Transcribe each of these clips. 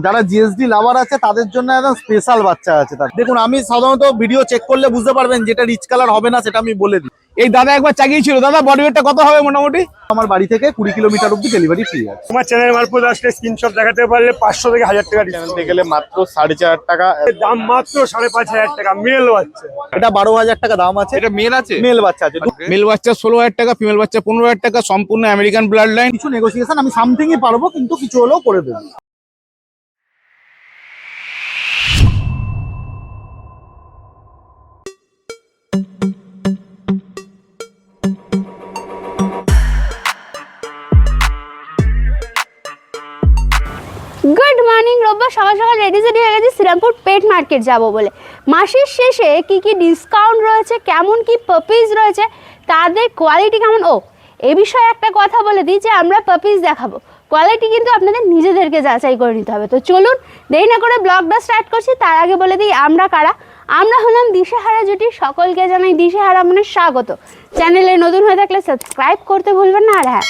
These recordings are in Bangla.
যারা জিএসডি লাভার আছে তাদের জন্য একদম স্পেশাল বাচ্চা আছে। দেখুন, আমি সাধারণত ভিডিও চেক করলে বুঝতে পারবেন যেটা রিচ কালার হবে না, সেটা আমি বলে দিই। এই দাদা একবার চাগিয়েছিল, দাদা বডি ওয়েটটা কত হবে মোটামুটি? আমার বাড়ি থেকে 20 কিলোমিটার অব্দি ডেলিভারি ফ্রি আছে। তোমার চ্যানেল মারফত আসলে স্ক্রিনশট দেখাতে পারলে 500 থেকে 1000 টাকা ডিসকাউন্ট গেলে মাত্র 4.5 টাকা দাম, মাত্র 5,500 টাকা মেল বাচ্চা। এটা 12,000 টাকা দাম আছে। এটা মেল আছে? মেল বাচ্চা আছে। মেল বাচ্চা 16,000 টাকা, ফিমেল বাচ্চা 15,000 টাকা, সম্পূর্ণ আমেরিকান ব্লাড লাইন। কিছু নেগোসিয়েশন আমি সামথিংই পারবো, কিন্তু কিছু হলেও করে দেবো। Good morning. রোববার সকাল সকাল রেডি হয়ে গেছি শ্রীরামপুর পেট মার্কেট যাব বলে। মাসের শেষে কি কি ডিসকাউন্ট রয়েছে, কেমন কি পাপিজ রয়েছে, তাদের কোয়ালিটি কেমন, এই বিষয়ে একটা কথা বলে দিই যে আমরা পাপিজ দেখাবো, কোয়ালিটি কিন্তু আপনাদের নিজেদেরকে যাচাই করে নিতে হবে। তো চলুন দেরি না করে ব্লগটা স্টার্ট করছি। তার আগে বলে দিই আমরা কারা। আমরা হলাম দিশেহারা জুটি। সকলকে জানাই দিশেহারা মানে স্বাগত। চ্যানেলে নতুন হয়ে থাকলে সাবস্ক্রাইব করতে ভুলবেন না। আর হ্যাঁ,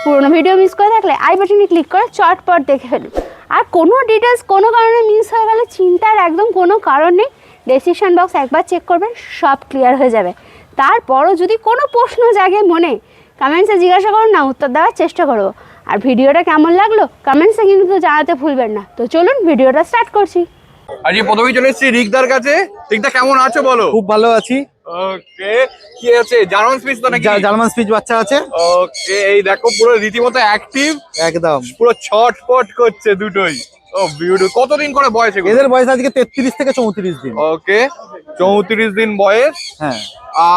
পুরোনো ভিডিও মিস করে থাকলে আই বাটনে ক্লিক করে চটপট দেখে ফেলুন। আর কোনো ডিটেলস কোনো কারণে মিস হয়ে গেলে চিন্তার একদম কোনো কারণ নেই। ডেসক্রিপশন বক্স একবার চেক করবেন, সব ক্লিয়ার হয়ে যাবে। তারপরও যদি কোনো প্রশ্ন জাগে মনে, কমেন্টসে জিজ্ঞাসা করুন না, উত্তর দেওয়ার চেষ্টা করবো। আর ভিডিওটা কেমন লাগলো কমেন্টসে কিন্তু জানাতে ভুলবেন না। তো চলুন ভিডিওটা স্টার্ট করছি। আজকে প্রথমেই চলে এসেছি রিকদার কাছে। রিকদা কেমন আছো বলো? খুব ভালো আছি। ওকে, কি আছে? জার্মান স্পিচ তো নাকি? জার্মান স্পিচ বাচ্চা আছে। ওকে, এই দেখো পুরো রীতিমতো অ্যাক্টিভ, একদম পুরো ছটপট করছে দুটোই। ও বিউটিফুল। কতদিন করে বয়স এগুলো? এদের বয়স আজকে 33 থেকে 34 দিন। ওকে, 34 দিন বয়স। হ্যাঁ।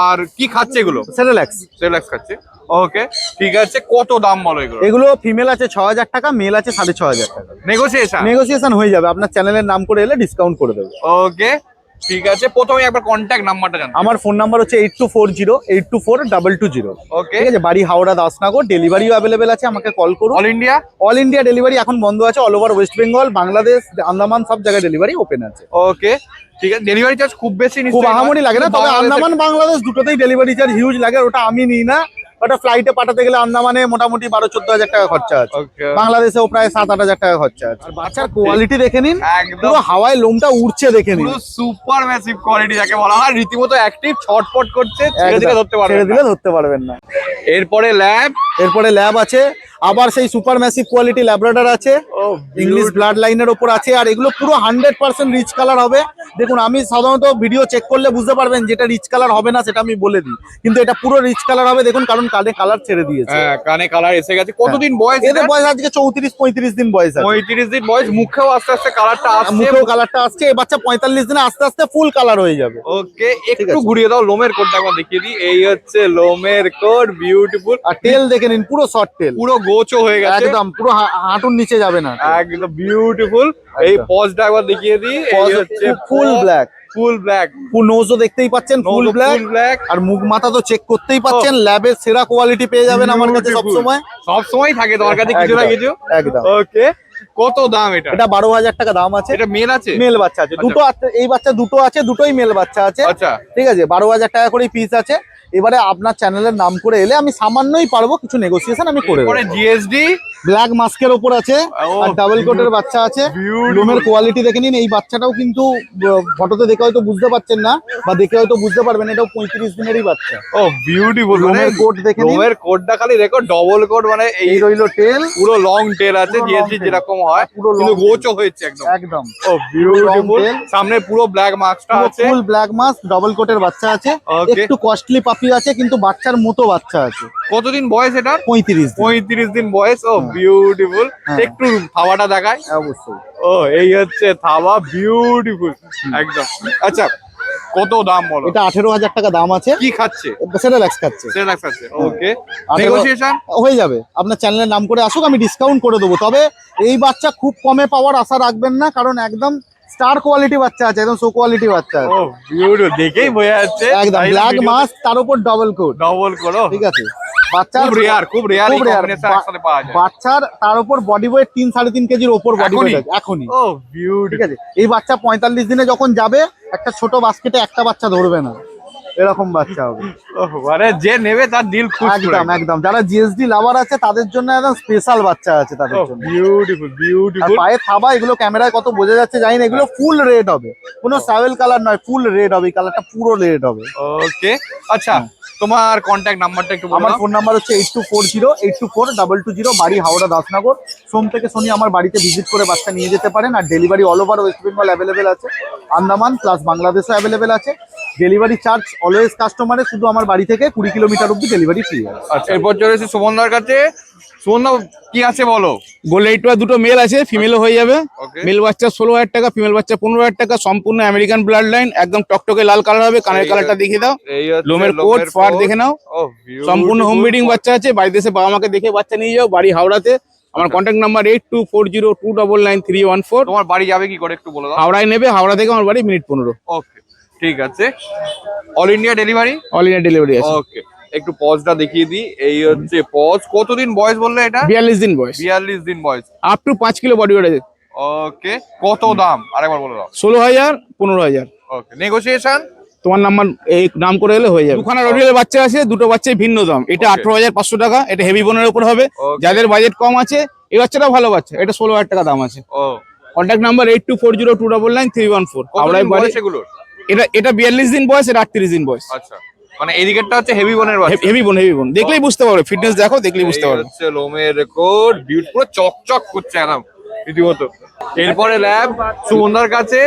আর কি খাচ্ছে এগুলো? সেরেল্যাক্স। সেরেল্যাক্স খাচ্ছে। ওকে, ঠিক আছে। কত দাম বলো এগুলো? এগুলো ফিমেল আছে 6,000 টাকা, মেল আছে 6,500 টাকা। নেগোসিয়েশন হয়ে যাবে, আপনার চ্যানেলের নাম করে এলে ডিসকাউন্ট করে দেবো। ওকে, ঠিক আছে। প্রথমে একবার কন্ট্যাক্ট নাম্বারটা জানো? আমার ফোন নাম্বার হচ্ছে 8240824220। ওকে, ঠিক আছে, বাড়ি হাওড়া দাসনগর। ডেলিভারিও অ্যাভেলেবেল আছে, আমাকে কল করুন। All India? All India delivery এখন বন্ধ আছে। অল ওভার ওয়েস্ট বেঙ্গল, বাংলাদেশ, আন্দামান সব জায়গায় ডেলিভারি ওপেন আছে। ওকে, ঠিক আছে। ডেলিভারি চার্জ খুব বেশি খুব নিশ্চয়ই আহামরি লাগে না, তবে আন্দামান বাংলাদেশ দুটোতেই ডেলিভারি চার্জ হিউজ লাগে। ওটা আমি নিই না। ওটা ফ্লাইটে পাঠাতে গেলে আন্দামানে মোটামুটি 12-14 হাজার টাকা খরচা আছে। বাংলাদেশেও প্রায় 7-8 হাজার টাকা খরচা আছে। আর বাচ্চার কোয়ালিটি দেখে নিন, পুরো হাওয়ায় লোমটা উড়ছে দেখে নিন। পুরো সুপার ম্যাসিভ কোয়ালিটি যাকে বলা হয়, রীতিমতো অ্যাক্টিভ, ছটপট করছে, ছেড়ে দিলে ধরতে পারবেন না। এরপরে ল্যাব আছে, আবার সেই সুপার ম্যাসিভ কোয়ালিটি ল্যাব্রাডর আছে, ইংলিশ ব্লাড লাইনের ওপর আছে। আর এগুলো পুরো 100% রিচ কালার হবে। দেখুন, আমি সাধারণত ভিডিও চেক করলে বুঝতে পারবেন যেটা রিচ কালার হবে না, সেটা আমি বলে দিই, কিন্তু এটা পুরো রিচ কালার হবে। দেখুন, কারণ কানে কালার ছেড়ে দিয়েছে। হ্যাঁ, কানে কালার এসে গেছে। কতদিন বয়স এদের? বয়স আজকে 34-35 দিন বয়স আছে। 35 দিন বয়স। মুখেও আস্তে আস্তে কালারটা আসছে। মুখেও কালারটা আসছে। এই বাচ্চা 45 দিনে আস্তে আস্তে ফুল কালার হয়ে যাবে। ওকে, একটু ঘুরিয়ে দাও লোমের কোটটা একবার দেখিয়ে দিই। এই হচ্ছে লোমের কোট, বিউটিফুল। আর টেল দেখে নিন, পুরো শর্ট টেল, পুরো গোচো হয়ে গেছে একদম পুরো হাঁটুর নিচে যাবে না, একদম বিউটিফুল। এই পজটা একবার দেখিয়ে দিই। এই হচ্ছে ফুল ব্ল্যাক। নোজও দেখতেই পাচ্ছেন ফুল ব্ল্যাক। আর মুখ মাথা তো চেক করতেই পাচ্ছেন। ল্যাবের সেরা কোয়ালিটি পেয়ে যাবেন আমার কাছে সবসময় থাকে তোমার কাছে কিছু না কিছু। একদম। ওকে, কত দাম এটা? এটা 12,000 টাকা দাম আছে। এটা মেল আছে? মেল বাচ্চা আছে দুটো। এই বাচ্চা দুটো আছে, দুটোই মেল বাচ্চা আছে। আচ্ছা, ঠিক আছে। 12,000 টাকা করে পিস আছে। এবারে আপনার চ্যানেলের নাম করে এলে আমি সামান্যই পারবো, কিছু নেগোসিয়েশন আমি করে দেবো। জিএসডি ব্ল্যাক মাস্কের ওপর আছে, আর ডাবল কোটের বাচ্চা আছে। লোমের কোয়ালিটি দেখে নিন। এই বাচ্চাটাও কিন্তু ফটোতে দেখে হয়তো বুঝতে পারছেন না, বা দেখে হয়তো বুঝতে পারবেন, এটাও 35 দিনেরই বাচ্চা। ও বিউটিফুল। লোমের কোট দেখে নিন। লোমের কোটটা খালি দেখো, ডবল কোট, মানে এই রইলো টেল, পুরো লং টেল আছে। জিএসডি যেরকম হয়, পুরো গোচো হয়েছে একদম। ও বিউটিফুল। সামনে পুরো ব্ল্যাক মাস্কটা আছে, ফুল ব্ল্যাক মাস্ক, ডাবল কোটের বাচ্চা আছে। একটু কস্টলি পাপি আছে, কিন্তু বাচ্চার মতো বাচ্চা আছে। কতদিন বয়স এটা? 35 দিন বয়স। ও বিউটিফুল। একটু থাবাটা দেখায়। অবশ্যই। ও এই হচ্ছে থাবা, বিউটিফুল একদম। আচ্ছা, কত দাম বলো? এটা 18,000 টাকা দাম আছে। কি খাচ্ছে? সেরেল্যাক্স খাচ্ছে। ওকে, নেগোসিয়েশন হয়ে যাবে। আপনার চ্যানেলের নাম করে আসুক, আমি ডিসকাউন্ট করে দেবো। তবে এই বাচ্চা খুব কমে পাওয়ার আশা রাখবেন না, কারণ একদম স্টার কোয়ালিটি বাচ্চা আছে, একদম শো কোয়ালিটি বাচ্চা আছে। ও বিউটিফুল, দেখেই বোঝা যাচ্ছে। একদম ব্ল্যাক মাস্ক, তার উপর ডাবল কোট। ঠিক আছে। বাচ্চার খুব রেয়ার কম্বিনেশন একসাথে পাওয়া যায়। বাচ্চার তার উপর বডি ওয়েট 3-3.5 কেজির উপর বডি ওয়েট আছে এখনই। ও বিউটিফুল। ঠিক আছে। এই বাচ্চা 45 দিনে যখন যাবে, একটা ছোট বাস্কেটে একটা বাচ্চা ধরবে না। এরকম বাচ্চা হবে। মানে যে নেবে তার দিল খুশ করে একদম একদম, যারা জিএসডি লাভার আছে তাদের জন্য একদম স্পেশাল বাচ্চা আছে তাদের জন্য। বিউটিফুল আর বিউটিফুল। পায়ে থাবা, এগুলো ক্যামেরায় কত বোঝা যাচ্ছে জানি না, এগুলো ফুল রেড হবে, কোনো সাভেল কালার নয়, ফুল রেড হবে, এই কালারটা পুরো রেড হবে। ওকে আচ্ছা, তোমার কন্ট্যাক্ট নাম্বারটা একটু বলো। আমার ফোন নাম্বার হচ্ছে 8240824220, বাড়ি হাওড়া দাসনগর। সোম থেকে শনি আমার বাড়িতে ভিজিট করে বাচ্চা নিয়ে যেতে পারেন। আর delivery all over West Bengal available আছে, আন্দামান প্লাস বাংলাদেশও অ্যাভেলেবেল আছে। ডেলিভারি চার্জ অলওয়েজ কাস্টমারে, শুধু আমার বাড়ি থেকে 20 কিলোমিটার অব্দি ডেলিভারি ফ্রি আছে। আচ্ছা, এরপর চলে এসেছি সুমনদার কাছে। সুমনদা কি আছে বলো। গোল্ড এইটটা দুটো মেল আছে, ফিমেলও হয়ে যাবে। ওকে মেল বাচ্চা 16,000 টাকা, ফিমেল বাচ্চা 15,000 টাকা, সম্পূর্ণ আমেরিকান ব্লাড লাইন, একদম টকটকে লাল কালার হবে। কানের কালারটা দেখিয়ে দাও, এই হচ্ছে লোমের কোট ফার দেখে নাও। ও সম্পূর্ণ হোম ব্রিডিং বাচ্চা আছে। বাড়িতে এসে বাবা মাকে দেখে বাচ্চা নিয়ে যাও। বাড়ি হাওড়াতে। আমার কন্ট্যাক্ট নাম্বার 8240299314। তোমার বাড়ি যাবে কি করে একটু বলে দাও। হাওড়ায় নেবে, হাওড়া থেকে আমার বাড়ি মিনিট 15। ওকে ঠিক আছে, all India delivery. All India delivery আছে। ওকে একটু পজটা দেখিয়ে দিই। এই হচ্ছে পজ। কতদিন বয়স বললে এটা? 42 দিন বয়স, 42 দিন বয়স। Up to 5 kilo body weight আছে। ওকে কত দাম আরেকবার বলে দাও। 16,000 15,000। ওকে নেগোসিয়েশন তোমার নাম্বার এই নাম করে এলে হয়ে যাবে। দুখানা রডিয়ালের বাচ্চা আছে, দুটো বাচ্চাই ভিন্ন দাম। এটা Okay. 18,500 টাকা, এটা হেভি বোনের উপর হবে। Okay. যাদের বাজেট কম আছে, এই বাচ্চাটা ভালো বাচ্চা, এটা 16,000 টাকা দাম আছে। ও কন্ট্যাক্ট নাম্বার 8240299314। হাওড়ায় কতদিন বাড়ি। বয়স এগুলোর? এটা 42 দিন বয়স, এটা 38 দিন বয়স। আচ্ছা মানে এদিকেরটা হচ্ছে হেভি বোনের বাচ্চা। হেভি বোন দেখলেই বুঝতে পারবে, ফিটনেস দেখো, দেখলেই বুঝতে এই পারবে। হচ্ছে লোমের রেকর্ড, বিউটিফুল, চকচক করছে একদম রীতিমতো। এরপরে ল্যাব সুমনদার কাছে।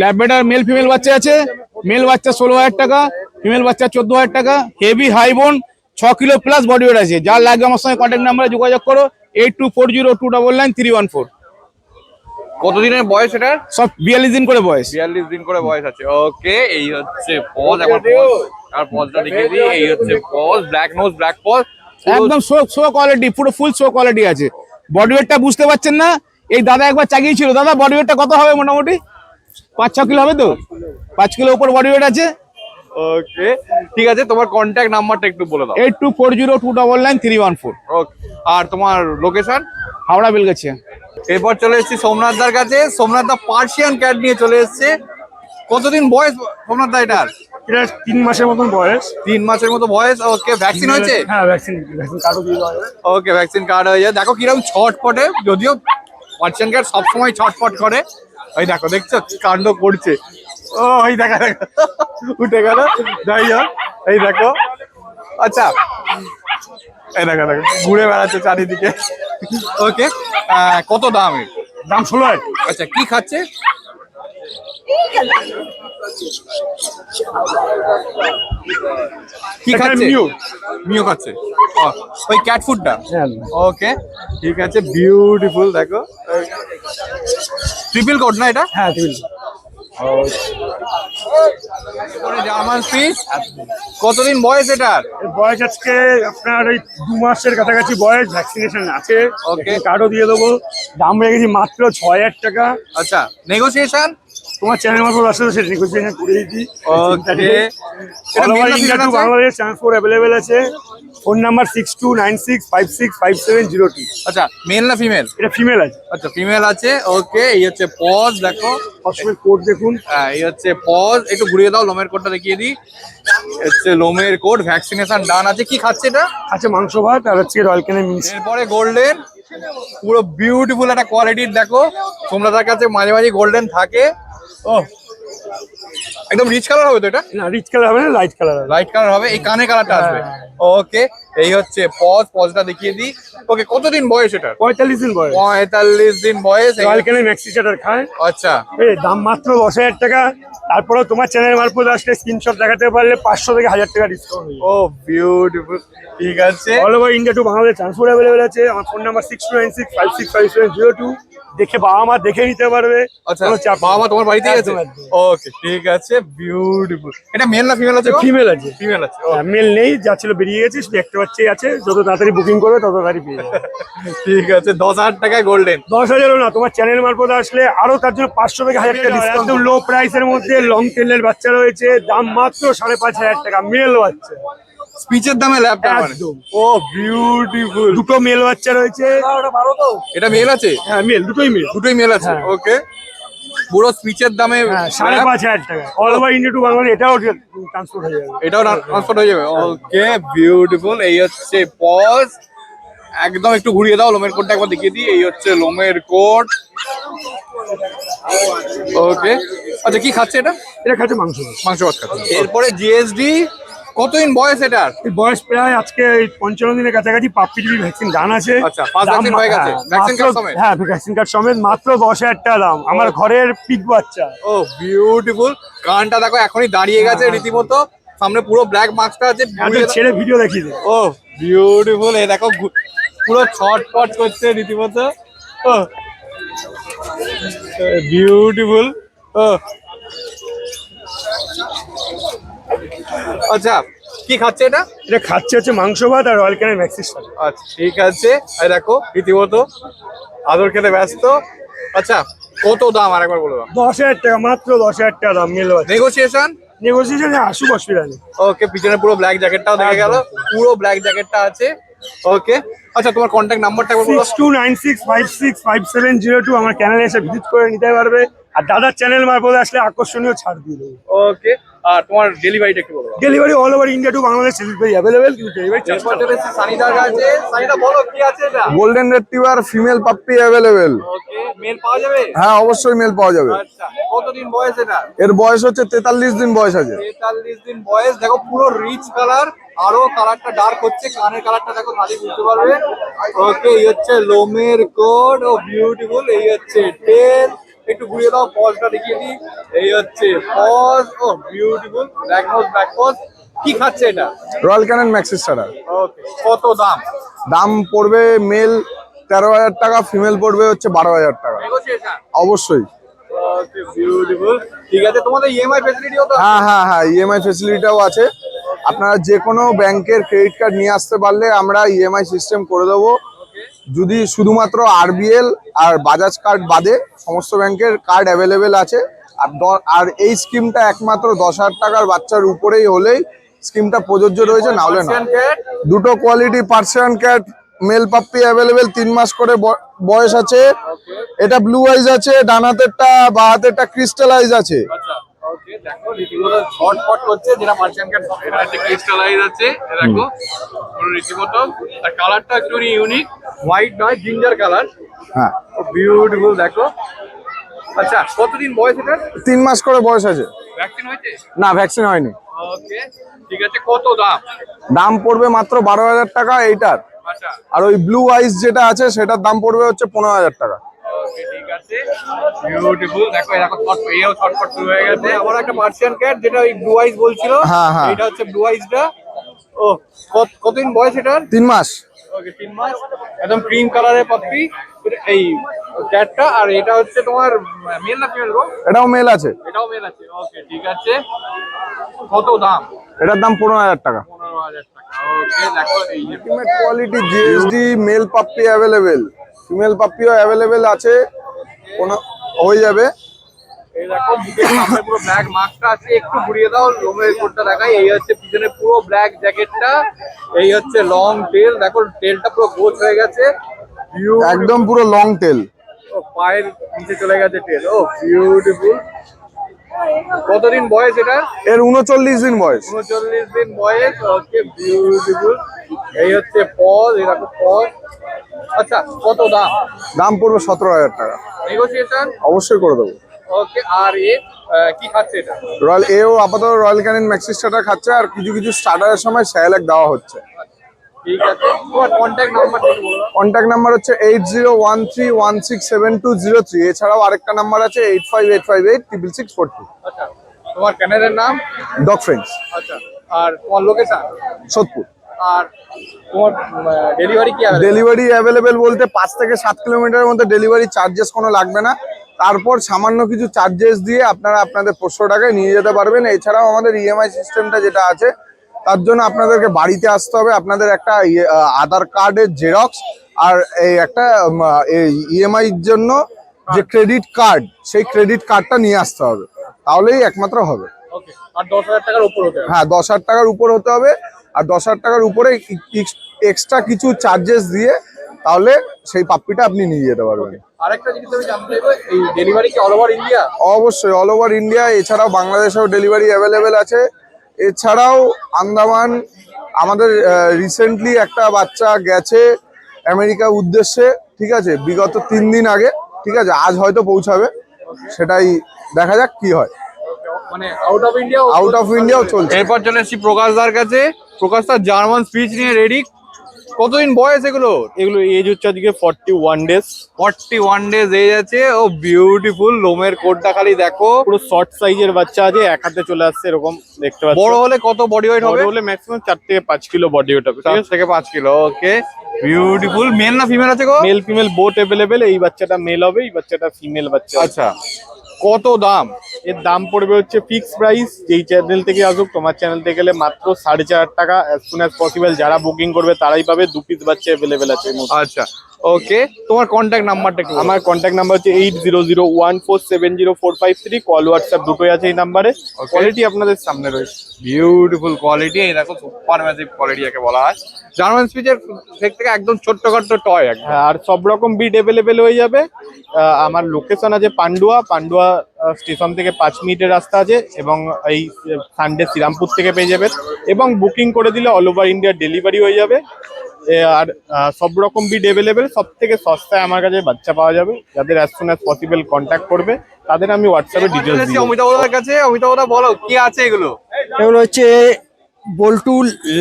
ল্যাবরেটর মেল ফিমেল বাচ্চা আছে। মেল বাচ্চা 16,000 টাকা, ফিমেল বাচ্চা 14,000 টাকা, হেভি হাই বোন, 6 কিলো প্লাস বডি ওয়েট আছে। যার লাগবে আমার সঙ্গে কন্ট্যাক্ট নাম্বারে যোগাযোগ করো, 8240299314। কতদিনের বয়স এটা? সব 42 দিন করে বয়স। 42 দিন করে বয়স আছে। ওকে এই হচ্ছে পজ। একবার পজ আর পজটা দেখিয়ে দিই। এই হচ্ছে paws, black nose black paws, একদম শো কোয়ালিটি, পুরো ফুল শো কোয়ালিটি আছে। বডি ওয়েটটা বুঝতে পারছেন না? এই দাদা একবার চাগিয়েছিল। দাদা বডি ওয়েটটা কত হবে মোটামুটি? 5-6 কিলো হবে তো? 5 কিলো উপর বডি ওয়েট আছে। ওকে ঠিক আছে, তোমার কন্ট্যাক্ট নাম্বারটা একটু বলে দাও। 8240299314। ওকে আর তোমার লোকেশন? হাওড়া বেলগাছিয়া। এরপর চলে এসেছি সোমনাথদার কাছে। সোমনাথদা পার্সিয়ান ক্যাট নিয়ে চলে এসেছে। কতদিন বয়স সোমনাথদা এটার? এটা 3 মাসের মতন বয়স। 3 মাসের মতো বয়স। ওকে ভ্যাকসিন হয়েছে? হ্যাঁ ভ্যাকসিন কার্ডও দিয়ে দেওয়া হবে। ওকে ভ্যাকসিন কার্ড হয়ে যায়। দেখো কিরকম ছটপটে, যদিও পার্সিয়ান ক্যাট সবসময় ছটপট করে। ওই দেখো, দেখছো কি কাণ্ড করছে। ও ওই দেখা দেখো উঠে গেল। যাই হোক এই দেখো। আচ্ছা এই দেখো দেখো ঘুরে বেড়াচ্ছে চারিদিকে। ওকে কত দাম এর? দাম 16,000। আচ্ছা কি খাচ্ছে? কি খাচ্ছে? মিও খাচ্ছে। ওই ক্যাট ফুডটা। ওকে ঠিক আছে, বিউটিফুল। দেখো ট্রিপল কোট না এটা? হ্যাঁ ঠিক জার্মান ফিশ। কতদিন বয়স এটার? বয়স আজকে আপনার ওই 2 মাসের কাছাকাছি বয়স। ভ্যাকসিনেশন আছে, Okay. কার্ডও দিয়ে দেবো। দাম রেখেছি মাত্র 6,000 টাকা। আচ্ছা নেগোসিয়েশন? তোমার চ্যানেল মারফত আসলে সেটা নেগোসিয়েশন করে দিচ্ছি। ওকে এটা মেল না ইন্ডিয়া টু ফিমেল আছে? বাংলাদেশ ট্রান্সপোর্ট অ্যাভেলেবেল আছে। Phone number 6296565702। আচ্ছা মেল না ফিমেল? এটা ফিমেল আছে। আচ্ছা ফিমেল আছে। ওকে এই হচ্ছে পজ। দেখো সবসময় কোড দেখুন। এই হচ্ছে পজ। একটু ঘুরিয়ে দাও, লোমের কোটটা দেখিয়ে দিই। হচ্ছে লোমের কোট, ভ্যাকসিনেশন ডান আছে। কি খাচ্ছে এটা? আছে মাংস ভাত আর হচ্ছে রয়্যাল ক্যানের মিক্স। এরপরে গোল্ডেন, পুরো বিউটিফুল একটা কোয়ালিটির। দেখো সোমনাথের কাছে মাঝে মাঝে গোল্ডেন থাকে। ও একদম রিচ কালার হবে তো এটা? না রিচ কালার হবে না, লাইট কালার হবে। লাইট কালার হবে। এই কানে কালারটা আসবে। ওকে এই হচ্ছে পজটা দেখিয়ে দিই। ওকে কতদিন বয়স এটা? 45 দিন বয়স। 45 দিন বয়স। রয়্যাল ক্যানের ম্যাক্সি চাটার খায়। আচ্ছা দাম মাত্র 10,000 টাকা। তারপরেও তোমার চ্যানেল মারফত আসলে স্ক্রিনশট দেখাতে পারলে 500 থেকে 1,000 টাকা ডিসকাউন্ট হয়ে যাবে। ও বিউটিফুল ঠিক আছে। All over India to Bangladesh transport available আছে। আমার ফোন নাম্বার 6296565702। দেখে বাবা মা দেখে নিতে পারবে। আচ্ছা কোনো চাপ নেই। বাবা তোমার বাড়িতেই আছে? একদম, একদম। ওকে ঠিক আছে বিউটিফুল। এটা মেল না ফিমেল আছে? ফিমেল আছে। ফিমেল আছে। মেল নেই, যা ছিল বেরিয়ে গেছে, শুধু একটা বাচ্চাই আছে। যত তাড়াতাড়ি বুকিং করবে তত তাড়াতাড়ি পেয়ে যাবে। ঠিক আছে 10,000 টাকায় গোল্ডেন। 10,000ও না, তোমার চ্যানেল মারফত আসলে আরো তার জন্য 500 থেকে 1,000 টাকা ডিসকাউন্ট। লো প্রাইসের মধ্যে লং টেলের বাচ্চা রয়েছে, দাম মাত্র 5,500 টাকা। মেল বাচ্চা স্পিচের দামে ল্যাপটপ মানে। একদম। ও বিউটিফুল। দুটো মেল বাচ্চা রয়েছে। এটা মেল আছে? হ্যাঁ মেল, দুটোই মেল। দুটোই মেল আছে। হ্যাঁ। ওকে পুরো স্পিচের দামে হ্যাঁ 5,500 টাকা all over India to Bangladesh এটাও ট্রান্সপোর্ট হয়ে যাবে। এটাও ট্রান্সফার হয়ে যাবে। Okay beautiful. এই হচ্ছে পজ, একদম একটু ঘুরিয়ে দাও, লোমের কোটটা একবার দেখিয়ে দিই। এই হচ্ছে লোমের কোট। ওকে আচ্ছা, কি খাচ্ছে এটা? এটা খাচ্ছে মাংস। মাংস ভাত খাচ্ছে। এরপরে জিএসডি, কতদিন বয়স এটার? এই বয়স প্রায় আজকে 55 দিনের কাছাকাছি। পাপ্পিটির ভ্যাকসিন ডান আছে। আচ্ছা, first দাম vaccine হয়ে গেছে? Vaccine card সমেত? হ্যাঁ ভ্যাকসিন কার্ড সমেত, মাত্র 10,000 টাকা দাম। আমার ঘরের পিক বাচ্চা। ও বিউটিফুল। কানটা দেখো এখনই দাঁড়িয়ে গেছে রীতিমতো, সামনে পুরো ব্ল্যাক মাস্কটা আছে। ছেড়ে ভিডিও দেখিয়ে দে। ও বিউটিফুল। এই দেখো পুরো ছটপট করছে রীতিমতো। ও বিউটিফুল। ও আচ্ছা, কি খাচ্ছে এটা? এটা খাচ্ছে হচ্ছে মাংস ভাত আর রয়্যাল ক্যানের ম্যাক্সিস। আচ্ছা ঠিক আছে। এই দেখো রীতিমতো আদর খেতে ব্যস্ত। আচ্ছা কত দাম আরেকবার বলে দাও। 10,000 টাকা, মাত্র 10,000 টাকা দাম। মেলো আছে, নেগোসিয়েশন নেগোসিয়েশন আসুক, অসুবিধা নেই। ওকে, পিছনে পুরো ব্ল্যাক জ্যাকেটটাও দেখে গেল, পুরো ব্ল্যাক জ্যাকেটটা আছে। ওকে আচ্ছা, তোমার কন্ট্যাক্ট নাম্বারটা একবার বলো। 6296565702 আমার চ্যানেলে এসে ভিজিট করে নিতে পারবে। আর দাদার চ্যানেল মারফত আসলে আকর্ষণীয় ছাড় দিয়ে দেবো। ওকে, আর তোমার ডেলিভারিটা একটু বলো। Delivery all over India to Bangladesh delivery available, কিন্তু ডেলিভারি চার্জ এরপর চলে এসেছে সানিদার কাছে। সানিদা বলো কি আছে এটা? Golden retriever female puppy available. Okay, male পাওয়া যাবে? হ্যাঁ অবশ্যই মেল পাওয়া যাবে। আচ্ছা, কতদিন বয়স এটা? এর বয়স হচ্ছে 43 দিন বয়স আছে। 43 দিন বয়স। দেখো পুরো রিচ কালার, আরো কালারটা ডার্ক হচ্ছে, কানের কালারটা দেখো খালি বুঝতে পারবে। ওকে, এই হচ্ছে লোমের কোড। ও বিউটিফুল। এই হচ্ছে টেল, একটু ঘুরিয়ে দাও, পজটা দেখিয়ে দিই। এই হচ্ছে পজ। ও beautiful. Black nose, black paws. কি খাচ্ছে এটা? Royal Canin Maxi Starter. Okay, কত দাম? দাম পড়বে মেল 13,000 টাকা, ফিমেল পড়বে হচ্ছে 12,000 টাকা। নেগোসিয়েশন? অবশ্যই। Okay beautiful. ঠিক আছে, তোমাদের ইএমআই ফ্যাসিলিটিও তো? হ্যাঁ হ্যাঁ হ্যাঁ, ইএমআই ফেসিলিটিটাও আছে। আপনারা যে কোনো ব্যাংকের ক্রেডিট কার্ড নিয়ে আসতে পারলে আমরা ইএমআই সিস্টেম করে দেবো। যদি শুধুমাত্র আরবিএল আর বাজাজ কার্ড বাদে সমস্ত ব্যাংকের কার্ড অ্যাভেলেবেল আছে। আর এই স্কিমটা একমাত্র 10,000 টাকার বাচ্চার উপরেই হলেই স্কিমটা প্রযোজ্য রয়েছে, না হলে না। দুটো quality Persian cat male puppy available, 3 মাস করে বয়স আছে। এটা ব্লু আইজ আছে, ডান হাতেরটা বা হাতেরটা ক্রিস্টাল আইজ আছে। আচ্ছা ওকে, দেখো রীতিমতো ছটফট করছে, যেটা পার্সিয়ান ক্যাট। এটা একটা ক্রিস্টালাইজ আছে, দেখো পুরো রীতিমতো। আর কালারটা একটু ইউনিক, হোয়াইট নয়, জিঞ্জার কালার। হ্যাঁ বিউটিফুল। দেখো আচ্ছা, কতদিন বয়স এটা? 3 মাস করে বয়স আছে। ভ্যাকসিন হয়েছে? না, ভ্যাকসিন হয়নি। ওকে ঠিক আছে, কত দাম? দাম পড়বে মাত্র 12,000 টাকা এইটার। আচ্ছা আর ওই ব্লু আইস যেটা আছে সেটার দাম পড়বে হচ্ছে 15,000 টাকা। ওকে ঠিক আছে, বিউটিফুল। দেখো এরকম এও ছটফট শুরু হয়ে গেছে। আমার একটা পার্সিয়ান ক্যাট, যেটা ওই ব্লু আইস বলছিল। হ্যাঁ, হ্যাঁ। এটা হচ্ছে ব্লু আইসটা। ও কতদিন বয়স এটার? 3 মাস। ওকে 3 মাস। একদম ক্রিম কালারের পাপ্পি এই ক্যাটটা। আর এটা হচ্ছে তোমার মেল না ফিমেল গো? এটাও মেল আছে। এটাও মেল আছে। ওকে ঠিক আছে, কত দাম? এটার দাম 15,000 টাকা। 15,000 টাকা। ওকে দেখো এই যে ultimate quality GSD male puppy available, female পাপ্পিও অ্যাভেলেবেল আছে, কোনো হয়ে যাবে। এই দেখো বুকের সামনে পুরো ব্ল্যাক মার্কটা আছে, একটু ঘুরিয়ে দাও, লোমের কোটটা দেখাই। এই হচ্ছে পিছনে পুরো ব্ল্যাক জ্যাকেটটা। এই হচ্ছে লং টেল, দেখো টেলটা পুরো গোছ হয়ে গেছে। একদম পুরো লং টেল। ও পায়ের নিচে চলে গেছে টেল। ও বিউটিফুল। কতদিন বয়স এটা? এর 39 দিন বয়স। 39 দিন বয়স। ওকে বিউটিফুল। এই হচ্ছে পজ, এরকম পজ। আচ্ছা কত দাম? দাম পড়বে 17,000 টাকা। নেগোসিয়েশন? অবশ্যই করে দেবো। ওকে, আর কি খাচ্ছে এটা? রয়্যাল আপাতত রয়্যাল ক্যানিন ম্যাক্সি স্টার্টার খাচ্ছে, আর কিছু কিছু স্টার্টারের সময় স্যালাক দেওয়া হচ্ছে। ঠিক আছে, তোমার কন্ট্যাক্ট নাম্বারটা একটু বলো। কন্ট্যাক্ট নাম্বার হচ্ছে 8013167203। এছাড়াও আরেকটা নাম্বার আছে 8585866642। আচ্ছা, তোমার চ্যানেলের নাম? Dog friends. আচ্ছা, আর তোমার লোকেশন? সোদপুর। আর তোমার ডেলিভারি কি হবে? ডেলিভারি অ্যাভেলেবেল বলতে 5 থেকে 7 কিলোমিটারের মধ্যে ডেলিভারি চার্জেস কোনো লাগবে না। তারপর সামান্য কিছু চার্জেস দিয়ে আপনারা আপনাদের 500 টাকায় নিয়ে যেতে পারবেন। এছাড়াও আমাদের ইএমআই সিস্টেমটা যেটা আছে, তার জন্য আপনাদেরকে বাড়িতে আসতে হবে। আপনাদের একটা আধার কার্ডের জেরক্স আর এই একটা ইএমআই এর জন্য যে ক্রেডিট কার্ড, সেই ক্রেডিট কার্ডটা নিয়ে আসতে হবে, তাহলেই একমাত্র হবে। ওকে, আর 10,000 টাকার উপর হতে হবে? হ্যাঁ, 10,000 টাকার উপর হতে হবে। আর 10,000 টাকার উপরে এক্সট্রা কিছু চার্জেস দিয়ে তাহলে সেই পাপ্পিটা আপনি নিয়ে যেতে পারবেন। আরেকটা জিনিস আমি জানতে চাইবো, এই ডেলিভারি কি অল ওভার ইন্ডিয়া? অবশ্যই অল ওভার ইন্ডিয়া, এছাড়াও বাংলাদেশেও ডেলিভারি অ্যাভেলেবেল আছে। এছাড়াও আন্দামান, আমাদের রিসেন্টলি একটা বাচ্চা গেছে আমেরিকা উদ্দেশ্যে, ঠিক আছে, বিগত 3 দিন আগে, ঠিক আছে, আজ হয়তো পৌঁছাবে, সেটাই দেখা যাক কি হয়। মানে out of India, out of ইন্ডিয়াও চলছে। এরপর চলে এসেছি প্রকাশদার কাছে। প্রকাশদার জার্মান স্পিচ নিয়ে রেডি। কতদিন বয়স এগুলো? এগুলো এজ হচ্ছে আজকে 41 ডেজ। 41 ডেজ এজ আছে। ও বিউটিফুল, লোমের কোটটা খালি দেখো। পুরো শর্ট সাইজের বাচ্চা আছে, এক হাতে চলে আসছে এরকম দেখতে পাচ্ছ। বড় হলে কত বডি ওয়েট হবে? বড় হলে ম্যাক্সিমাম 4 থেকে 5 কিলো বডি ওয়েট হবে। 4 থেকে 5 কিলো। Okay, beautiful. মেল না ফিমেল আছে গো? Male female both available. এই বাচ্চাটা মেল হবে, এই বাচ্চাটা ফিমেল বাচ্চা। আচ্ছা, কত দাম? এর দাম পড়বে হচ্ছে ফিক্স প্রাইস। যেই চ্যানেল থেকে আসুক, তোমার চ্যানেল থেকে গেলে মাত্র 4.5 টাকা। অ্যাজ সুন অ্যাজ পসিবল যারা বুকিং করবে তারাই পাবে। 2 পিস বাচ্চা अवेलेबल আছে এর মধ্যে। আচ্ছা, ওকে। তোমার কন্ট্যাক্ট নাম্বারটা একটু? আমার কন্ট্যাক্ট নাম্বার হচ্ছে 8001470453। কল হোয়াটসঅ্যাপ দুটোই আছে এই নাম্বারে। কোয়ালিটি আপনাদের সামনে রয়েছে। Beautiful quality. এই দেখো, সুপার ম্যাসিভ কোয়ালিটি যাকে বলা হয়। জার্মান স্পিচের থেকে একদম ছোট্টখাট্ট টয় একদম। হ্যাঁ, আর সব রকম বিট अवेलेबल হয়ে যাবে। আমার লোকেশন আছে পান্ডুয়া স্টেশন থেকে 5 মিনিটের রাস্তা আছে, এবং এই সানডে শ্রীরামপুর থেকে পেয়ে যাবেন। এবং বুকিং করে দিলে অল ওভার ইন্ডিয়া ডেলিভারি হয়ে যাবে। আর সব রকম বিট अवेलेबल। সব থেকে সস্তায় আমার কাছে বাচ্চা পাওয়া যাবে। যাদের as soon as possible contact করবে তাদের আমি হোয়াটসঅ্যাপে ডিটেলস দিয়ে দেব। অমিতাভ দার কাছে। অমিতাভ দা বলো কি আছে এগুলো? এগুলো হচ্ছে বল্টু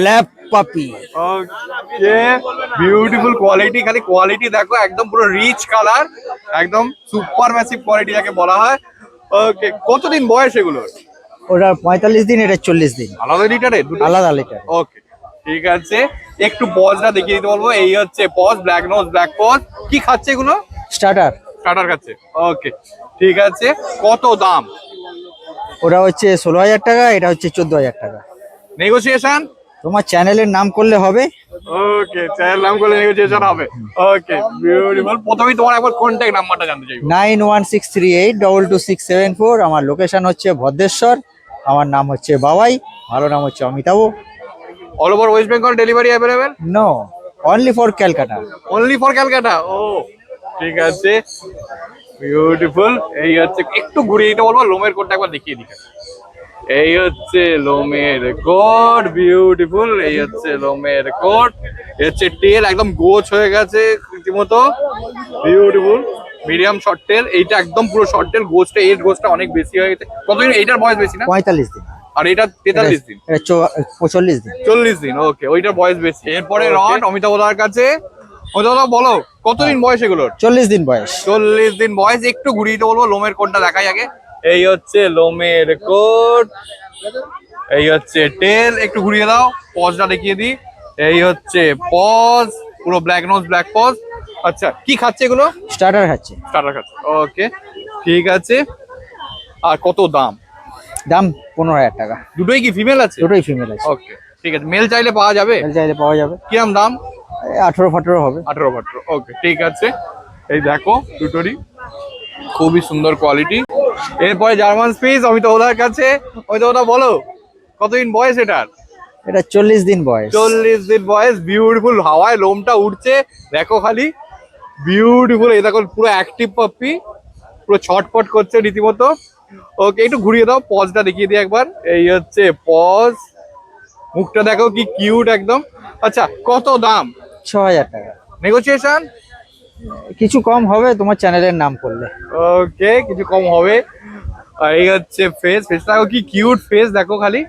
ল্যাব পাপি। ওকে, বিউটিফুল কোয়ালিটি। খালি কোয়ালিটি দেখো, একদম পুরো রিচ কালার, একদম সুপার ম্যাসিভ কোয়ালিটি যাকে বলা হয়। ওকে, কতদিন বয়স এগুলোর? ওটা 45 দিন, এটা 40 দিন। আলাদা লিটারে দুটো? আলাদা লিটার। ওকে, ঠিক আছে। একটু পজটা দেখিয়ে দিতে বলবো। এই হচ্ছে paws, black nose, black paws. কি খাচ্ছে এগুলো? স্টার্টার। স্টার্টার খাচ্ছে। ওকে, ঠিক আছে। কত দাম? ওটা হচ্ছে 16,000 টাকা, এটা হচ্ছে 14,000 টাকা। নেগোসিয়েশন? তোমার চ্যানেলের নাম করলে হবে। ওকে, চ্যানেল নাম করলে নেগোসিয়েশন হবে। ওকে, বিউটিফুল। প্রথমেই তোমার একবার কন্ট্যাক্ট নাম্বারটা জানতে চাইবো। 9163822264। আমার লোকেশন হচ্ছে ভদ্রেশ্বর। আমার নাম হচ্ছে বাবাই, ভালো নাম হচ্ছে Amitabh. All over West Bengal delivery available? No, only for Calcutta. Only for Calcutta. ও, ঠিক আছে, বিউটিফুল। এই হচ্ছে, একটু ঘুরিয়ে দিতে বলবো, লোমের কোটটা একবার দেখিয়ে দিই। এই হচ্ছে লোমের কোট, বিউটিফুল। এই হচ্ছে লোমের কোট। এই হচ্ছে টেল, একদম গোছ হয়ে গেছে রীতিমতো, বিউটিফুল। Medium short tail. এইটা একদম পুরো শর্ট টেল। গোছটা, এর গোছটা অনেক বেশি হয়ে গেছে। কতদিন? এইটার বয়স বেশি না? 45 দিন। আর এটা 43 দিন? এটা 45 দিন। 40 দিন। ওকে, ওইটার বয়স বেশি। এরপরে রড অমিতাভ দার কাছে। অমিতাভ দা বলো কতদিন বয়স এগুলোর? 40 দিন বয়স। 40 দিন বয়স। একটু ঘুরিয়ে দিতে বলবো, লোমের কোটটা দেখাই আগে। এই হচ্ছে লোমের কোট, এই হচ্ছে টেল। একটু ঘুরিয়ে দাও, পজটা দেখিয়ে দিই। এই হচ্ছে পজ, পুরো ব্ল্যাক নোজ, ব্ল্যাক পজ। আচ্ছা, কি খাচ্ছে এগুলো? স্টার্টার খাচ্ছে। স্টার্টার খাচ্ছে। ওকে, ঠিক আছে। আর কত দাম? দাম 15,000 টাকা। দুটোই কি ফিমেল আছে? দুটোই ফিমেল আছে। ওকে, ঠিক আছে। মেল চাইলে পাওয়া যাবে? মেল চাইলে পাওয়া যাবে। কিরম দাম? 18-18 হবে। 18-18। ওকে, ঠিক আছে। এই দেখো দুটোরই খুবই সুন্দর কোয়ালিটি। এরপরে জার্মান স্পিচ অমিতাভ দার কাছে। অমিতাভ দা বলো কতদিন বয়স এটার? এটা 40 দিন বয়স। 40 দিন বয়স। বিউটিফুল, হাওয়ায় লোমটা উঠছে দেখো খালি, বিউটিফুল। এই দেখো পুরো অ্যাক্টিভ পাপ্পি, পুরো ছটপট করছে রীতিমতো। ওকে, একটু ঘুরিয়ে দাও, পজটা দেখিয়ে দিই একবার। এই হচ্ছে পজ, মুখটা দেখো কি কিউট একদম। আচ্ছা, কত দাম? 6,000 টাকা। নেগোসিয়েশন? কিছু কম হবে তোমার চ্যানেলের নাম করলে। ওকে, কিছু কম হবে। আর এই হচ্ছে ফেস, ফেসটা দেখো কি কিউট ফেস দেখো খালি।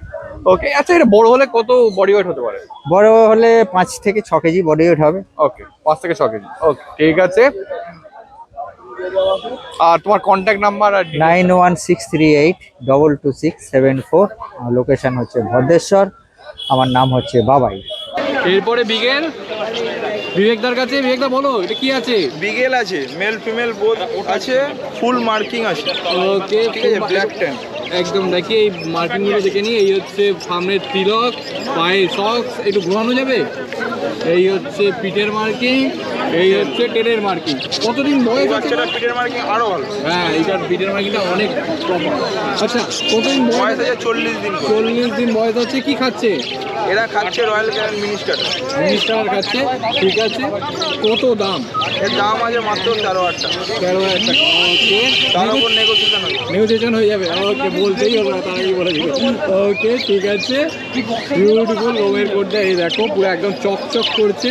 ওকে, আচ্ছা, এটা বড় হলে কত বডি ওয়েট হতে পারে? বড় হলে 5 থেকে 6 কেজি বডি ওয়েট হবে। ওকে, 5 থেকে 6 কেজি। ওকে, ঠিক আছে। আর তোমার কন্ট্যাক্ট নাম্বার? আর 9163822674। লোকেশন হচ্ছে ভদ্রেশ্বর। আমার নাম হচ্ছে বাবাই। এরপরে বিবেকদার কাছে। বিবেকদা বলো এটা কি আছে? বিগেল আছে, মেল ফিমেল বোথ আছে, ফুল মার্কিং আছে। ওকে, ঠিক আছে, ব্ল্যাক ট্যান। একদম দেখি এই মার্কিংগুলো দেখে নিই। এই হচ্ছে সামনের তিলক, পায়ে সক্স, একটু ঘোরানো যাবে। এই হচ্ছে পিঠের মার্কিং, এই হচ্ছে টেনের মার্কিং। কতদিন বয়স আছে? বাচ্চাটা পিঠের মার্কিং আরো ভালো। হ্যাঁ, এইটার পিঠের মার্কিংটা অনেক প্রপার। আচ্ছা, কতদিন বয়স? বয়স আছে 40 দিন করে। 40 দিন বয়স হচ্ছে। কি খাচ্ছে? এরা খাচ্ছে রয়্যাল ক্যানেল মিনিস্টার। মিনিস্টার খাচ্ছে, ঠিক আছে। কত দাম? এর দাম আছে মাত্র 13,000 টাকা। 13,000 টাকা। ওকে, তার উপর নেগোসিয়েশন হবে। নেগোসিয়েশন হয়ে যাবে। ওকে, বলতেই হবে না, তার আগে বলে দিবে। ওকে, ঠিক আছে। বিউটিফুল লোমের কোটটা, এই দেখো পুরো একদম চকচক করছে।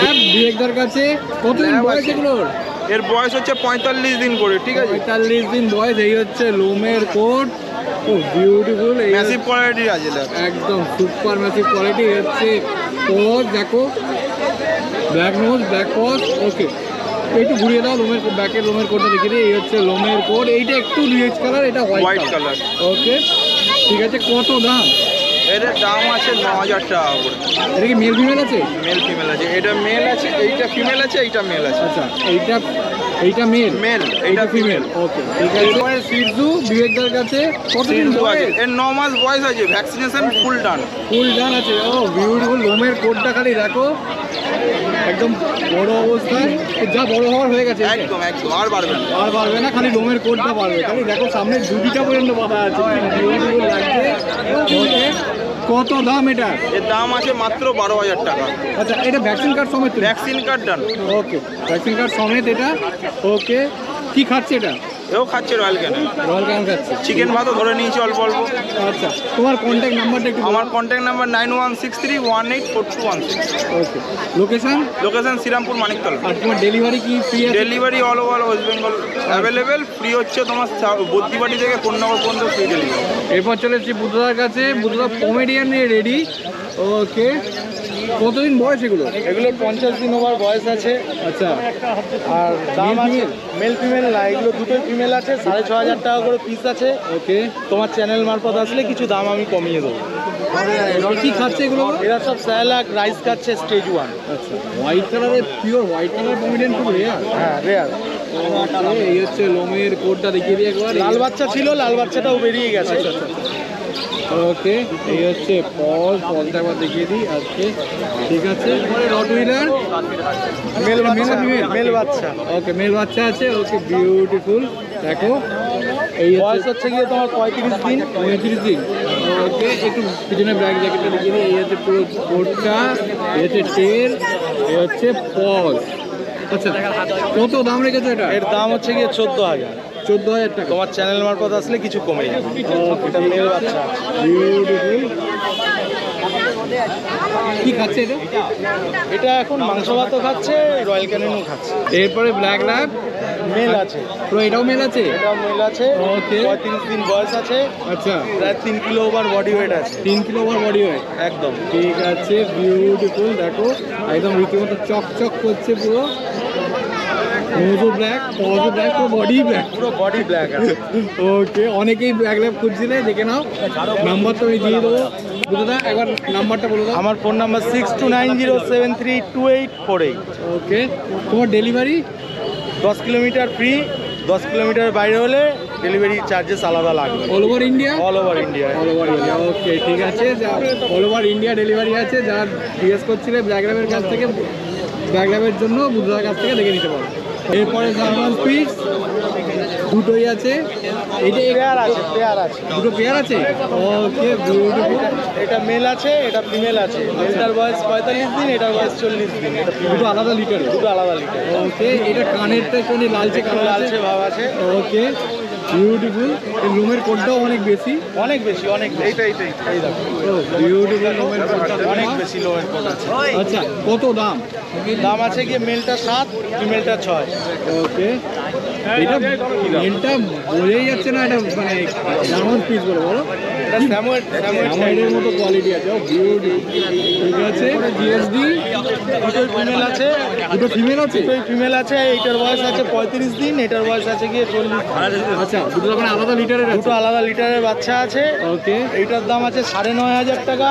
আর বিয়েকদার কাছে কতদিন বয়স এগুলোর? এর বয়স হচ্ছে 45 দিন করে, ঠিক আছে। 45 দিন বয়স। এই হচ্ছে লোমের কোট। ও বিউটিফুল, ম্যাসিভ কোয়ালিটির আছে দেখো। একদম সুপার ম্যাসিভ কোয়ালিটি। হচ্ছে পজ দেখো, ব্ল্যাক নোজ, ব্ল্যাক পজ। ওকে, একটু ঘুরিয়ে দাও লোমের ব্যাকের লোমের কোটটা দেখিয়ে দিই। এই হচ্ছে লোমের কোট। এইটা একটু রিচ কালার, এটা হোয়াইট কালার। ওকে, ঠিক আছে। কত দাম? এর দাম আছে 9,000 টাকা করে। এটা কি মেল ফিমেল আছে? মেল ফিমেল আছে। এটা মেল আছে, এইটা ফিমেল আছে, এইটা মেল আছে। আচ্ছা, এইটা মেল, মেল, এইটা ফিমেল। ওকে, ঠিক আছে। সিজু বিবেকদার কাছে কতদিন বয়স? এর 9 মাস বয়স আছে। ভ্যাকসিনেশন ফুল ডান। ফুল ডান আছে। ও বিউটিফুল লোমের কোটটা খালি দেখো, একদম বড় অবস্থায়। যা বড় হওয়ার হয়ে গেছে, একদম একদম, আর বাড়বে না। আর বাড়বে না, খালি লোমের কোটটা বাড়বে। খালি দেখো সামনে দুটিটা পর্যন্ত বাঁধা আছে, বিউটিফুল লাগছে। ওকে, কত দাম এটা? এর দাম আছে মাত্র 12,000 টাকা। আচ্ছা, এটা ভ্যাকসিন কার্ড সমেত? ভ্যাকসিন কার্ড ডান। ওকে, ভ্যাকসিন কার্ড সমেত এটা। ওকে, কি খাচ্ছে এটা? এও খাচ্ছে রয়্যাল ক্যানেল। রয়্যাল ক্যানেল খাচ্ছে। চিকেন ভাতও ধরে নিয়েছি অল্প অল্প। আচ্ছা, তোমার কন্ট্যাক্ট নাম্বারটা একটু? আমার কন্ট্যাক্ট নাম্বার 9163184216। ওকে, লোকেশন? লোকেশন শ্রীরামপুর মানিকতলা। আর তোমার ডেলিভারি কি ফ্রি আছে? Delivery all over West Bengal available. Free হচ্ছে তোমার বদ্রিবাটি থেকে কোন্নগর পর্যন্ত ফ্রি ডেলিভারি। এরপর চলে এসেছি বুদ্ধদার কাছে। বুদ্ধদা পমেডিয়ান নিয়ে রেডি। ওকে, কতদিন বয়স এগুলো? এগুলোর 50 দিন ওভার বয়স আছে। আচ্ছা, আর দাম Male, আছে female? মেল ফিমেল না, এগুলো দুটোই ফিমেল আছে। 6,500 টাকা করে পিস আছে। ওকে। তোমার চ্যানেল মারফত আসলে কিছু দাম আমি কমিয়ে দেবো। কি খাচ্ছে এগুলো? এরা সব স্যালাক রাইস খাচ্ছে স্টেজ 1। আচ্ছা, হোয়াইট কালারের, পিওর হোয়াইট কালার পমেডিয়ান খুব রেয়ার। হ্যাঁ, রেয়ার। এই হচ্ছে লোমের কোটটা দেখিয়ে দিই একবার। লাল বাচ্চা ছিল, লাল বাচ্চাটাও বেরিয়ে গেছে। ওকে, এই হচ্ছে পলটা একবার দেখিয়ে দিই আজকে। ঠিক আছে, রট হুইলার মেল মেল বাচ্চা, ফিমেল? মেল বাচ্চা। ওকে, মেল বাচ্চা আছে। ওকে, বিউটিফুল দেখো। এই বয়স হচ্ছে গিয়ে তোমার 35 দিন। 35 দিন। ওকে, একটু পিছনে ব্ল্যাক জ্যাকেটটা দেখিয়ে দিই। এই হচ্ছে পুরো কোটটা, এই হচ্ছে টেল, এই হচ্ছে পল। আচ্ছা, কত দাম রেখেছো এটা? এর দাম হচ্ছে গিয়ে 14,000। 14,000 টাকা। তোমার চ্যানেল মারফত আসলে কিছু কমে যাবে। এটা মেল বাচ্চা। বিউটিফুল। কি খাচ্ছে এটা? এটা এখন মাংস ভাতও খাচ্ছে, রয়্যাল ক্যানিনও খাচ্ছে। এরপরে ব্ল্যাক ল্যাব মেল আছে। তো এটাও মেল আছে? এটা মেল আছে। ওকে। 35 দিন বয়স আছে। আচ্ছা, প্রায় 3 কিলো ওভার বডি ওয়েট আছে। 3 কিলো ওভার বডি ওয়েট। একদম ঠিক আছে, বিউটিফুল দেখো, একদম রীতিমতো চকচক করছে পুরো। নোজও ব্ল্যাক, পজও ব্ল্যাক, পুরো বডি ব্ল্যাক। পুরো বডি ব্ল্যাক আছে। ওকে, অনেকেই ব্ল্যাক ল্যাব খুঁজছিলে, দেখে নাও। নাম্বারটা আমি দিয়ে দেবো। বুঝতে একবার নাম্বারটা বলে দাও। আমার ফোন নাম্বার 6290732848। ওকে, তোমার ডেলিভারি? 10 কিলোমিটার ফ্রি, 10 কিলোমিটার বাইরে হলে ডেলিভারি চার্জেস আলাদা লাগবে। All over India? All over India. All over India. Okay, ঠিক আছে। যা অল ওভার ইন্ডিয়া ডেলিভারি আছে। যারা জিজ্ঞেস করছিলে ব্ল্যাক ল্যাবের কাছ থেকে, ব্ল্যাক ল্যাবের জন্য বুদ্ধদার কাছ থেকে দেখে নিতে পারো। এরপরে জার্মান স্পিচ দুটোই আছে। এইটা পেয়ার আছে, পেয়ার আছে। দুটো পেয়ার আছে। ওকে, বিউটিফুল। এটা মেল আছে, এটা ফিমেল আছে। এটার বয়স 45 দিন, এটার বয়স 40 দিন। এটা দুটো আলাদা লিটার? দুটো আলাদা লিটার। ওকে, এটা কানেরটা একটু লালচে কালার, লালচে ভাব আছে। ওকে, বিউটিফুল। এই রুমের কোডটাও অনেক বেশি, অনেক বেশি, অনেক বেশি। এইটাই এই দেখো, বিউটিফুল রুমের কোডটা অনেক বেশি লোয়ের কোড আছে। আচ্ছা, কত দাম? দাম আছে গিয়ে মেলটা 7, ফিমেলটা 6। ওকে, এটা মেলটা বোঝাই যাচ্ছে না, এটা মানে জার্মান পিস বলে বলো। এটা স্যামুয়েট স্যামুয়েটের মতো কোয়ালিটি আছে। ও বিউটিফুল। ঠিক আছে, জিএসডি দুটোই ফিমেল আছে। দুটো ফিমেল আছে? দুটোই ফিমেল আছে। এইটার বয়স আছে 35 দিন, এটার বয়স আছে গিয়ে 40। আচ্ছা, দুটো মানে আলাদা লিটারের? দুটো আলাদা লিটারের বাচ্চা আছে। ওকে, এইটার দাম আছে 9,500 টাকা,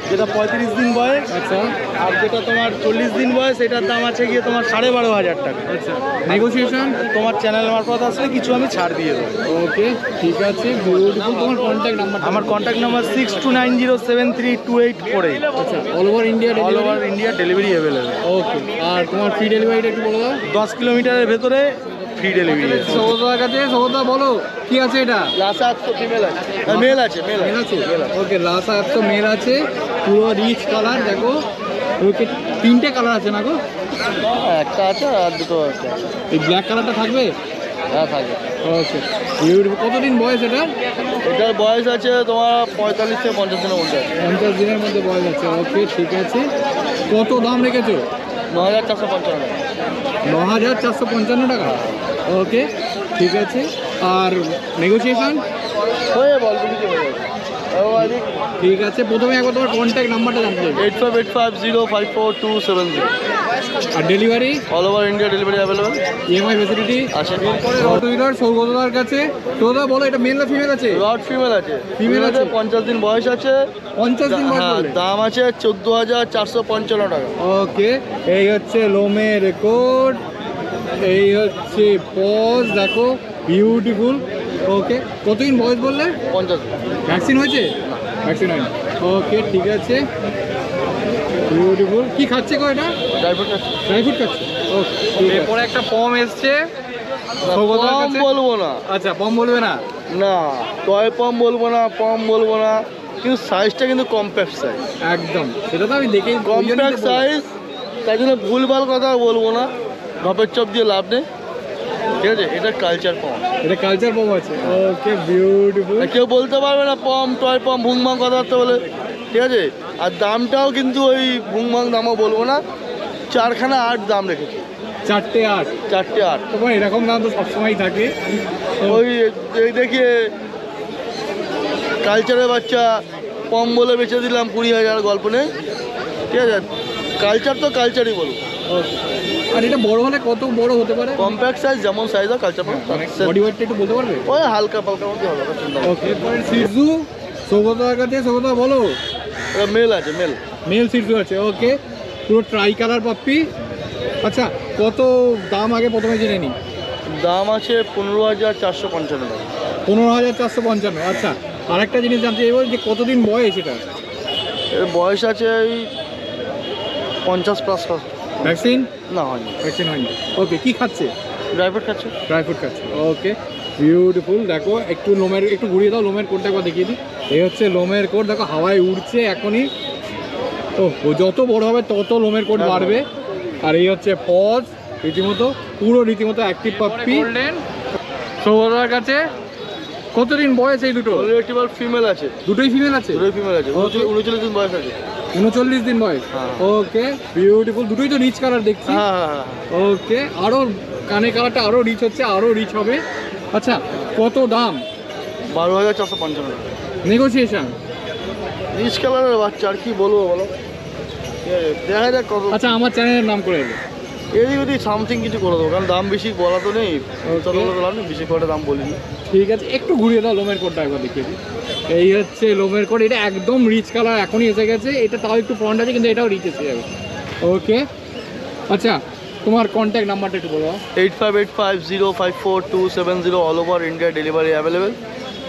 যেটা 35 দিন বয়স। আচ্ছা, আর যেটা তোমার 40 দিন বয়স এটার দাম আছে গিয়ে তোমার 12,500 টাকা। আচ্ছা, নেগোসিয়েশন তোমার চ্যানেল মারফত আসলে কিছু আমি ছাড় দিয়ে দেবো। ওকে, ঠিক আছে, বিউটিফুল। তোমার কন্ট্যাক্ট নাম্বার? আমার কন্ট্যাক্ট নাম্বার 6290732848। আচ্ছা, all over India? All over India delivery available. Okay, আর তোমার ফ্রি ডেলিভারিটা একটু বলে দাও। 10 কিলোমিটারের ভেতরে ফ্রি ডেলিভারি। সৌগতদার কাছে, সৌগতদা বলো কি আছে এটা? লাসা তো ফিমেল আছে, মেল আছে, মেল মেল আছে। ওকে, লাসা তো মেল আছে, পুরো রিচ কালার। দেখো, ওকে, 3টে কালার আছে না গো? একটা আছে আর দুটো আছে। এই ব্ল্যাক কালারটা থাকবে? হ্যাঁ থাকবে। ওকে, বিউটিফুল। কতদিন বয়স এটা? এটার বয়স আছে তোমার 45 থেকে 50 দিনের মধ্যে আছে। 50 দিনের মধ্যে বয়স আছে। ওকে, ঠিক আছে। কত দাম রেখেছো? 9455 টাকা। 9455 টাকা। ওকে, ঠিক আছে। আর নেগোসিয়েশন হয়ে বলবো কিছু হয়ে যাবে। ঠিক আছে। প্রথমে একবার তোমার কন্ট্যাক্ট নাম্বারটা জানতে চাই। 8585054270। আর delivery? All over India delivery available. EMI facility আছে। এরপরে অটো ডিলার সৌগতদার কাছে। সৌগতদা বলো, এটা মেল না ফিমেল আছে? রড ফিমেল আছে। ফিমেল আছে, 50 দিন বয়স আছে। 50 দিন বয়স হ্যাঁ, বলে? দাম আছে 14,455 টাকা। ওকে, এই হচ্ছে লোমের রেকর্ড, এই হচ্ছে পজ, দেখো বিউটিফুল। ওকে, কতদিন বয়স বললে? 50। ভ্যাকসিন হয়েছে? ভ্যাকসিন হয়নি। ওকে, ঠিক আছে, বিউটিফুল। কি খাচ্ছে গো এটা? ড্রাই ফ্রুট আছে। ড্রাই ফ্রুট খাচ্ছে। ওকে, এরপরে একটা পম এসছে সৌগতদার পম কাছে। বলবো না, আচ্ছা, পম বলবে না? না টয় পম বলবো না, পম বলবো না, কিন্তু সাইজটা কিন্তু কম্প্যাক্ট সাইজ। একদম, সেটা তো আমি দেখেই কম্প্যাক্ট সাইজ, তাই জন্য ভুলভাল কথা বলবো না, ঘপের চপ দিয়ে লাভ নেই, ঠিক আছে? এটা কালচার পম, এটা কালচার পম আছে। ওকে, বিউটিফুল। কেউ বলতে পারবে না পম টয় পম ভুংমাং কথাবার্তা বলে, ঠিক আছে? আর দামটাও কিন্তু ওই ভুংমাং দামও বলবো না, 4খানা 8 দাম রেখেছি। 4টে 8? 4টে 8। তোমার এরকম দাম তো সবসময় থাকে। ওই এই দেখিয়ে কালচারের বাচ্চা পম বলে বেচে দিলাম 20,000, গল্প নেই, ঠিক আছে? কালচার তো কালচারই বলবো। ওকে, আর এটা বড় হলে কত বড় হতে পারে? কম্প্যাক্ট সাইজ, যেমন সাইজ হয় কালচার পম, বডি ওয়েটটা একটু বলতে পারবে? ওই হালকা পালকার মধ্যে হবে, চিন্তা নেই। ওকে, এরপরে সিজু সৌগতদার কাছে। সৌগতদা বলো। এটা মেল আছে, মেল। মেল সিজু আছে। ওকে, পুরো ট্রাই কালার পাপ্পি। আচ্ছা, কত দাম আগে প্রথমে জেনে নিই। দাম আছে 15,455 টাকা। 15,455। আচ্ছা, আরেকটা জিনিস জানতে চাইবো যে কতদিন বয়স এটা? এর বয়স আছে এই 50+। ভ্যাকসিন? না, হয়নি। ভ্যাকসিন হয়নি। ওকে, কি খাচ্ছে? ড্রাই ফ্রুট খাচ্ছে। ড্রাই ফ্রুট খাচ্ছে। ওকে, বিউটিফুল। দেখো, একটু লোমের, একটু ঘুরিয়ে দাও লোমের কোটটা, একবার দেখিয়ে দিই। এই হচ্ছে লোমের কোট, দেখো হাওয়ায় উড়ছে এখনই। ও যত বড় হবে তত লোমের কোট বাড়বে। আর এই হচ্ছে পজ, রীতিমতো পুরো রীতিমতো অ্যাক্টিভ পাপ্পি। সৌগতদার কাছে কতদিন বয়স এই দুটো? রিলেটিভাল ফিমেল আছে। দুটোই ফিমেল আছে? দুটোই ফিমেল আছে। 39 দিন বয়স আছে। 39 দিন বয়স। হ্যাঁ। ওকে, বিউটিফুল। দুটোই তো রিচ কালার দেখছি। হ্যাঁ। ওকে, আরো কানে কালারটা আরো রিচ হচ্ছে, আরো রিচ হবে। আচ্ছা, কত দাম? 12,455 টাকা। নেগোসিয়েশন? রিচ কালারের বাচ্চা, আর কি বলবো বলো, দেখা যাক কত। আচ্ছা, আমার চ্যানেলের নাম করে দেবে। এদিক ওদিক সামথিং কিছু করে দেবো, কারণ দাম বেশি বলা তো নেই, বেশি করে দাম বলিনি। ঠিক আছে, একটু ঘুরিয়ে দাও লোমের কোটটা, একবার দেখিয়ে দিই। এই হচ্ছে লোমের কোট, এটা একদম রিচ কালার এখনই এসে গেছে। এটা তাও একটু ফ্রন্ট আছে, কিন্তু এটাও রিচ এসে যাবে। ওকে, আচ্ছা, তোমার কন্ট্যাক্ট নাম্বারটা একটু বলো। 8585054270। All over India delivery available.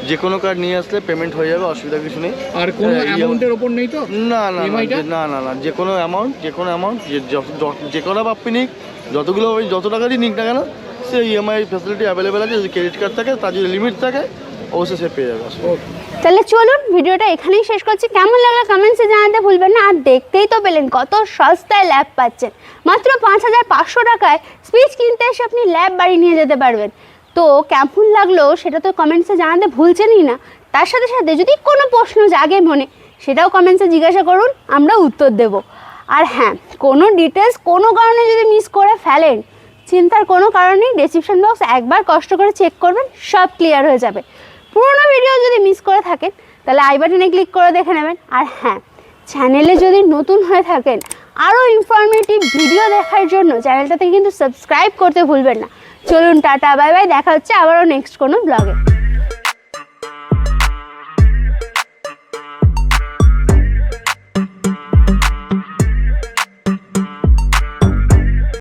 যে কোনো কার্ড নিয়ে আসলে পেমেন্ট হয়ে যাবে, অসুবিধা কিছু নেই। আর কোনো অ্যামাউন্টের ওপর নেই তো? না, EMI-টা? না, যে কোনো অ্যামাউন্ট, যে কোনো পাপ্পি নিক, যতগুলো যত টাকারই নিক না কেন, সে ইএমআই ফ্যাসিলিটি অ্যাভেলেবেল আছে। যদি ক্রেডিট কার্ড থাকে, তার যদি লিমিট থাকে, অবশ্যই সে পেয়ে যাবে। তাহলে চলুন ভিডিওটা এখানেই শেষ করছি। কেমন লাগলো কমেন্টসে জানাতে ভুলবেন না। আর দেখতেই তো পেলেন কত সস্তায় ল্যাব পাচ্ছেন। মাত্র 5,500 টাকায় স্পিচ কিনতে এসে আপনি ল্যাব বাড়ি নিয়ে যেতে পারবেন। তো কেমন লাগলো সেটা তো কমেন্টসে জানাতে ভুলছেনই না। তার সাথে সাথে যদি কোনো প্রশ্ন জাগে মনে, সেটাও কমেন্টসে জিজ্ঞাসা করুন, আমরা উত্তর দেব। আর হ্যাঁ, কোনো ডিটেলস কোনো কারণে যদি মিস করে ফেলেন, চিন্তার কোনো কারণ নেই। ডেসক্রিপশন বক্স একবার কষ্ট করে চেক করবেন, সব ক্লিয়ার হয়ে যাবে। পুরোনো ভিডিও যদি মিস করে থাকেন, তাহলে আই বাটনে ক্লিক করে দেখে নেবেন। আর হ্যাঁ, চ্যানেলে যদি নতুন হয়ে থাকেন, আরও ইনফরমেটিভ ভিডিও দেখার জন্য চ্যানেলটাতে কিন্তু সাবস্ক্রাইব করতে ভুলবেন না। চলুন, টাটা, বাই বাই। দেখা হচ্ছে আবারও নেক্সট কোনো ব্লগে।